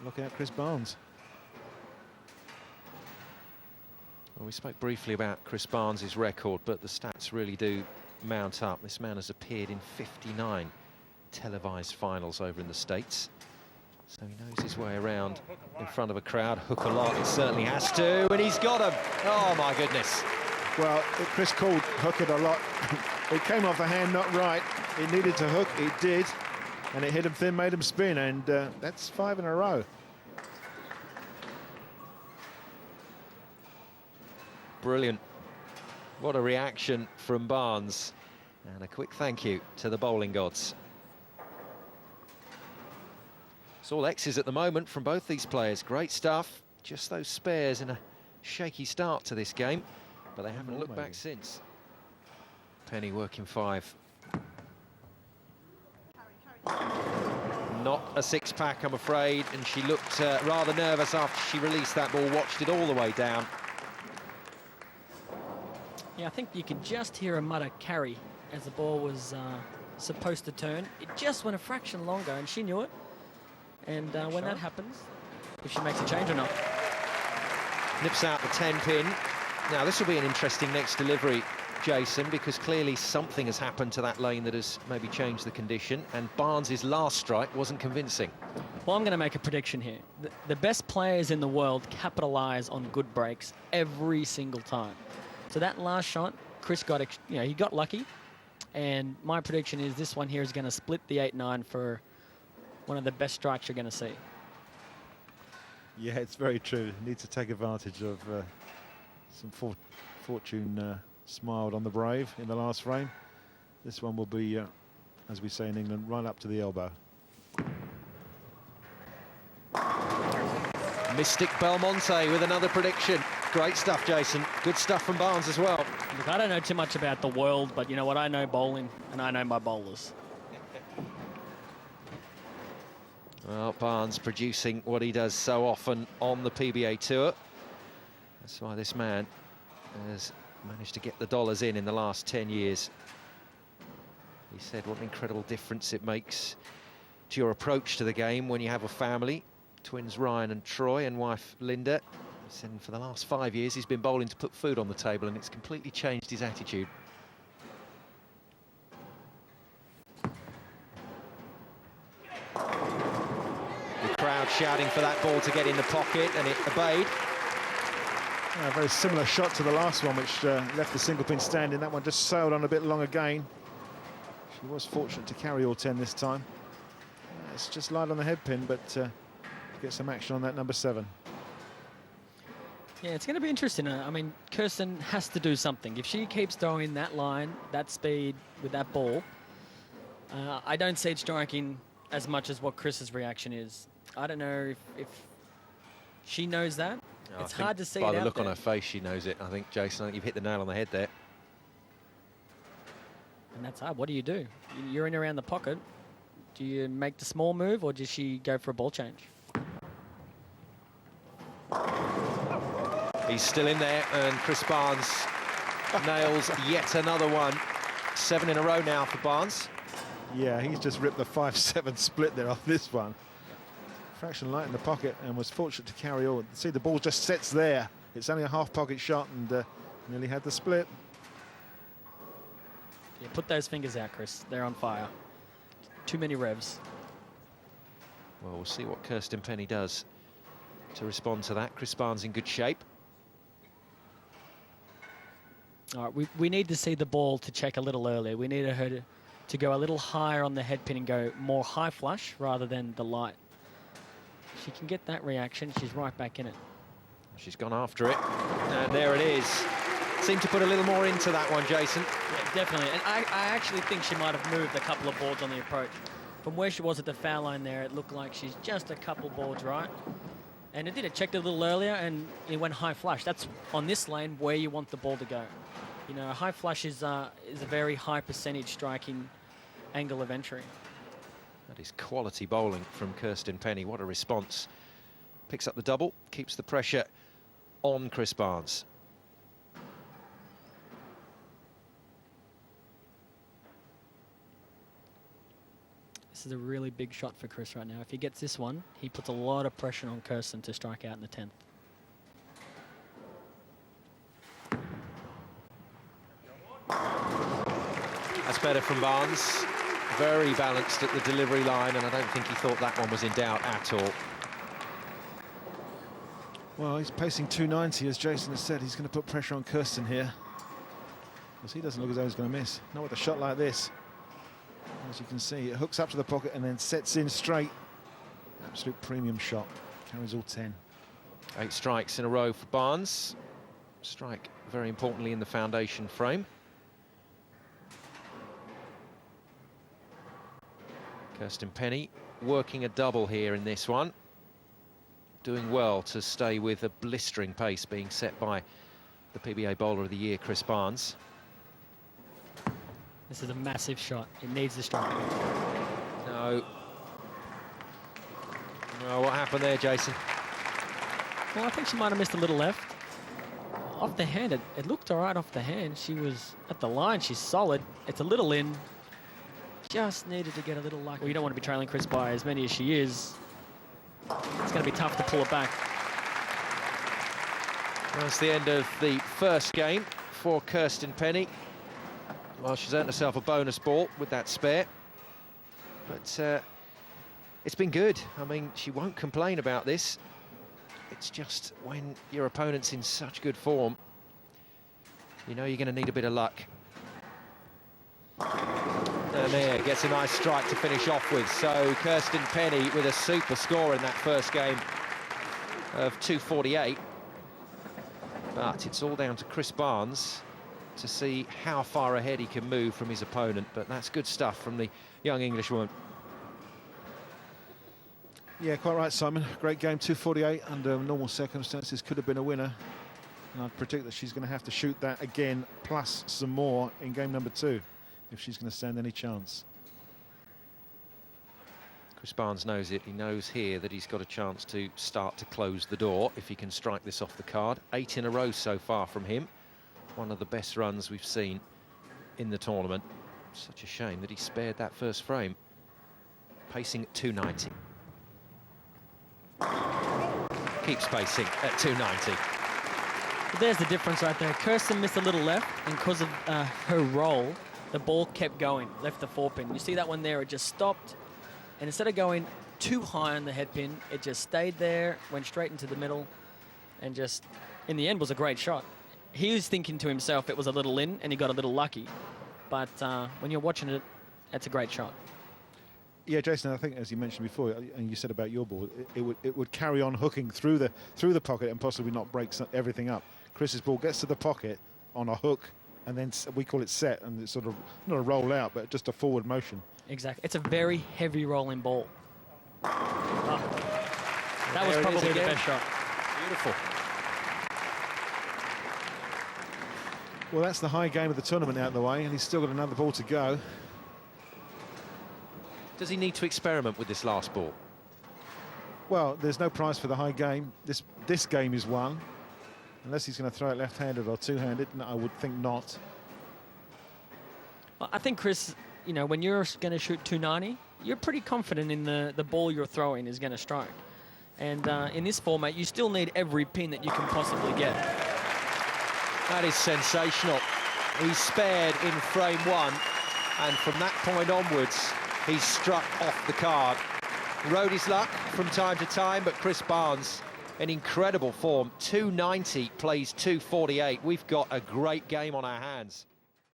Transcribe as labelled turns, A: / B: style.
A: Look out, Chris Barnes.
B: Well, we spoke briefly about Chris Barnes' record, but the stats really do mount up. This man has appeared in 59 televised finals over in the States. So he knows his way around in front of a crowd. Hook a lot, he certainly has to, and he's got him. Oh, my goodness.
A: Well, Chris called hook it a lot. It came off the hand, not right. It needed to hook, it did. And it hit him thin, made him spin, and that's 5 in a row.
B: Brilliant. What a reaction from Barnes. And a quick thank you to the bowling gods. It's all X's at the moment from both these players. Great stuff. Just those spares in a shaky start to this game. But they haven't looked back since. Penny working 5. Not a 6-pack, I'm afraid. And she looked rather nervous after she released that ball. Watched it all the way down.
C: Yeah, I think you could just hear a mutter carry as the ball was supposed to turn. It just went a fraction longer, and she knew it. And when that happens, if she makes a change or not.
B: Nips out the 10-pin. Now, this will be an interesting next delivery, Jason, because clearly something has happened to that lane that has maybe changed the condition, and Barnes' last strike wasn't convincing.
C: Well, I'm going to make a prediction here. The best players in the world capitalise on good breaks every single time. So that last shot, Chris got, he got lucky. And my prediction is this one here is going to split the 8-9 for one of the best strikes you're going to see.
A: Yeah, it's very true. Needs to take advantage of some fortune smiled on the brave in the last frame. This one will be, as we say in England, right up to the elbow.
B: Mystic Belmonte with another prediction. Great stuff, Jason. Good stuff from Barnes as well.
C: Look, I don't know too much about the world, but you know what? I know bowling, and I know my bowlers.
B: Well, Barnes producing what he does so often on the PBA Tour. That's why this man has managed to get the dollars in the last 10 years. He said what an incredible difference it makes to your approach to the game when you have a family. Twins Ryan and Troy and wife Linda. He said for the last 5 years he's been bowling to put food on the table, and it's completely changed his attitude. The crowd shouting for that ball to get in the pocket, and it obeyed.
A: A very similar shot to the last one, which left the single pin standing. That one just sailed on a bit long again. She was fortunate to carry all 10 this time. It's just light on the head pin, but get some action on that number 7.
C: Yeah, it's going to be interesting. I mean, Kirsten has to do something. If she keeps throwing that line, that speed with that ball, I don't see it striking as much as what Chris's reaction is. I don't know if she knows that.
B: Oh,
C: it's hard to see
B: by
C: it
B: the
C: out
B: look
C: there.
B: on her face, she knows it. I think, Jason, I think you've hit the nail on the head there.
C: And that's hard. What do? You're in around the pocket. Do you make the small move, or does she go for a ball change?
B: He's still in there, and Chris Barnes nails yet another one. 7 in a row now for Barnes.
A: Yeah, he's just ripped the 5-7 split there off this one. Fraction light in the pocket, and was fortunate to carry all. See, the ball just sits there. It's only a half pocket shot, and nearly had the split.
C: Yeah, put those fingers out, Chris. They're on fire. Too many revs.
B: Well, we'll see what Kirsten Penny does to respond to that. Chris Barnes in good shape.
C: All right, we need to see the ball to check a little earlier. We need her to go a little higher on the head pin and go more high flush rather than the light. She can get that reaction. She's right back in it.
B: She's gone after it, and there it is. Seemed to put a little more into that one, Jason.
C: Yeah, definitely. And I actually think she might have moved a couple of boards on the approach. From where she was at the foul line there, it looked like she's just a couple boards right. And it did. It checked a little earlier, and it went high flush. That's on this lane where you want the ball to go. You know, a high flush is a very high percentage striking angle of entry.
B: That is quality bowling from Kirsten Penny. What a response. Picks up the double, keeps the pressure on Chris Barnes.
C: This is a really big shot for Chris right now. If he gets this one, he puts a lot of pressure on Kirsten to strike out in the 10th.
B: That's better from Barnes. Very balanced at the delivery line, and I don't think he thought that one was in doubt at all.
A: Well, he's pacing 290, as Jason has said. He's going to put pressure on Kirsten here, because he doesn't look as though he's going to miss. Not with a shot like this. As you can see, it hooks up to the pocket and then sets in straight. Absolute premium shot. Carries all 10.
B: 8 strikes in a row for Barnes. Strike very importantly in the foundation frame. Kirsten Penny working a double here in this one. Doing well to stay with a blistering pace being set by the PBA Bowler of the Year, Chris Barnes.
C: This is a massive shot. It needs the strike.
B: No. Well, what happened there, Jason?
C: Well, I think she might have missed a little left. Off the hand, it looked all right off the hand. She was at the line. She's solid. It's a little in. Just needed to get a little lucky. Well, you don't want to be trailing Chris by as many as she is. It's going to be tough to pull it back.
B: That's the end of the first game for Kirsten Penny. Well, she's earned herself a bonus ball with that spare. But it's been good. I mean, she won't complain about this. It's just when your opponent's in such good form, you know you're going to need a bit of luck. And there, gets a nice strike to finish off with. So Kirsten Penny with a super score in that first game of 248. But it's all down to Chris Barnes to see how far ahead he can move from his opponent. But that's good stuff from the young Englishwoman.
A: Yeah, quite right, Simon. Great game, 248 under normal circumstances. Could have been a winner. And I'd predict that she's going to have to shoot that again, plus some more in game number 2, if she's going to stand any chance.
B: Chris Barnes knows it. He knows here that he's got a chance to start to close the door if he can strike this off the card. 8 in a row so far from him. One of the best runs we've seen in the tournament. Such a shame that he spared that first frame. Pacing at 290. Keeps pacing at 290.
C: But there's the difference right there. Kirsten missed a little left, and because of her roll, the ball kept going, left the 4-pin. You see that one there, it just stopped. And instead of going too high on the head pin, it just stayed there, went straight into the middle, and just, in the end, was a great shot. He was thinking to himself it was a little in, and he got a little lucky. But when you're watching it, it's a great shot.
A: Yeah, Jason, I think as you mentioned before, and you said about your ball, it would carry on hooking through the pocket and possibly not break everything up. Chris's ball gets to the pocket on a hook, and then we call it set, and it's sort of not a roll out, but just a forward motion.
C: Exactly. It's a very heavy rolling ball. Oh. That was probably the best shot.
B: Beautiful.
A: Well, that's the high game of the tournament out of the way, and he's still got another ball to go.
B: Does he need to experiment with this last ball?
A: Well, there's no prize for the high game. This game is won. Unless he's going to throw it left-handed or two-handed, no, I would think not.
C: Well, I think, Chris, you know, when you're going to shoot 290, you're pretty confident in the ball you're throwing is going to strike. And in this format, you still need every pin that you can possibly get.
B: That is sensational. He spared in frame 1, and from that point onwards, he's struck off the card. Rode his luck from time to time, but Chris Barnes in incredible form. 290 plays 248. We've got a great game on our hands.